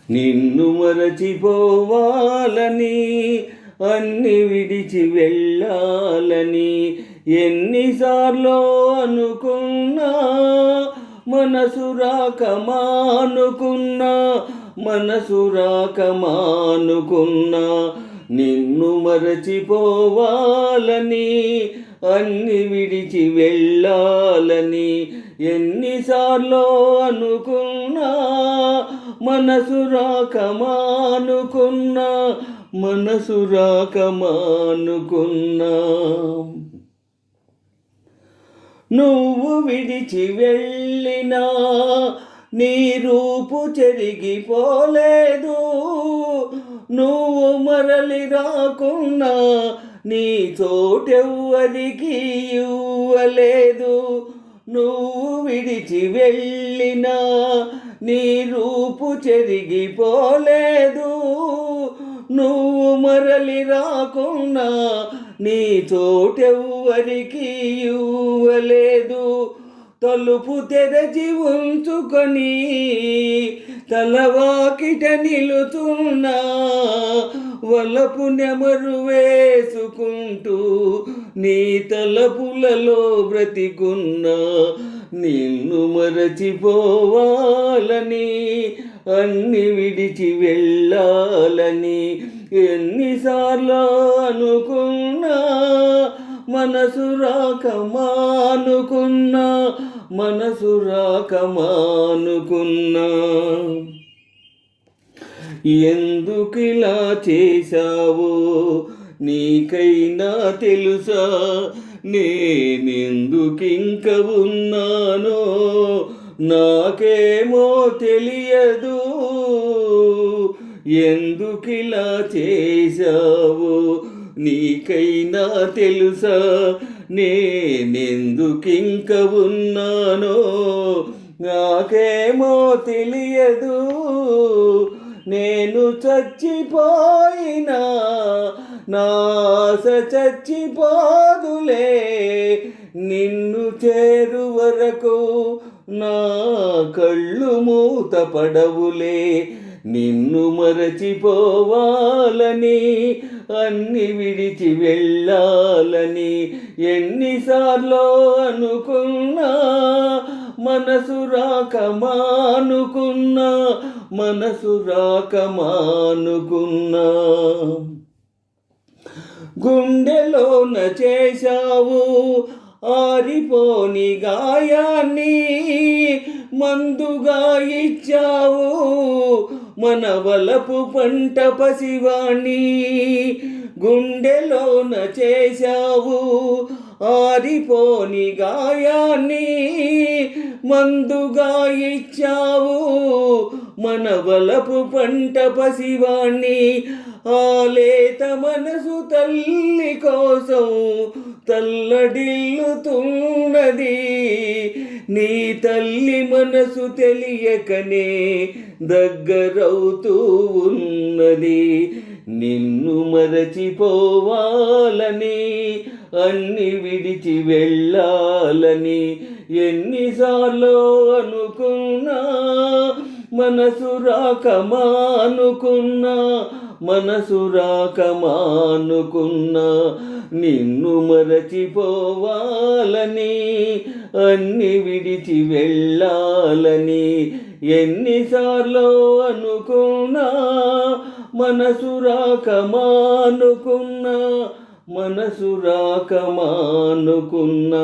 నిన్ను మరచిపోవాలని అన్ని విడిచి వెళ్ళాలని ఎన్నిసార్లు అనుకున్నా మనసు రాక మానుకున్నా నిన్ను మరచిపోవాలని అన్ని విడిచి వెళ్ళాలని ఎన్నిసార్లు అనుకున్నా మనసు రాక మానుకున్నా నువ్వు విడిచి వెళ్ళినా నీ రూపు చెరిగిపోలేదు, నువ్వు మరలి రాకున్నా నీ చోటెవ్వరికి ఇవ్వలేదు. నువ్వు విడిచి వెళ్ళినా నీ రూపు చెరిగిపోలేదు, నువ్వు మరలి రాకున్నా నీ చోటెవ్వరికి ఇవ్వలేదు. తలుపు తెరచి ఉంచుకొని తలవాకిట నిలుతున్నా వలపు నెమరు వేసుకుంటూ నీ తలపులలో బ్రతికున్నా నిన్ను మరచిపోవాలని అన్ని విడిచి వెళ్ళాలని ఎన్నిసార్లు అనుకున్నా మనసు రాక మానుకున్నా ఎందుకిలా చేశావో నీకైనా తెలుసా, నేనెందుకింక ఉన్నానో నాకేమో తెలియదు. ఎందుకిలా చేశావో నీకైనా తెలుసా, నేనెందుకింక ఉన్నానో నాకేమో తెలియదు. నేను చచ్చిపోయినా నా ఆశ చచ్చిపోదులే, నిన్ను చేరు వరకు నా కళ్ళు మూతపడవులే. నిన్ను మరచిపోవాలని అన్ని విడిచి వెళ్ళాలని ఎన్నిసార్లు అనుకున్నా మనసు రాక మానుకున్నా గుండెలోన చేశావు ఆరిపోని గాయాన్ని మందుగా ఇచ్చావు మన వలపు పంట పసివాణ్ణి. గుండెలోన చేశావు ఆరిపోని గాయాన్ని మందుగా ఇచ్చావు మన వలపు పంట పసివాణ్ణి. ఆలేత మనసు తల్లి కోసం తల్లడిల్లుతున్నది, నీ తల్లి మనసు తెలియకనే దగ్గరవుతూ ఉన్నది. నిన్ను మరచిపోవాలని అన్ని విడిచి వెళ్ళాలని ఎన్నిసార్లు అనుకున్నా మనసు రాక మానుకున్నా నిన్ను మరచిపోవాలని అన్ని విడిచి వెళ్ళాలని ఎన్నిసార్లు అనుకున్నా మనసు రాక మానుకున్నా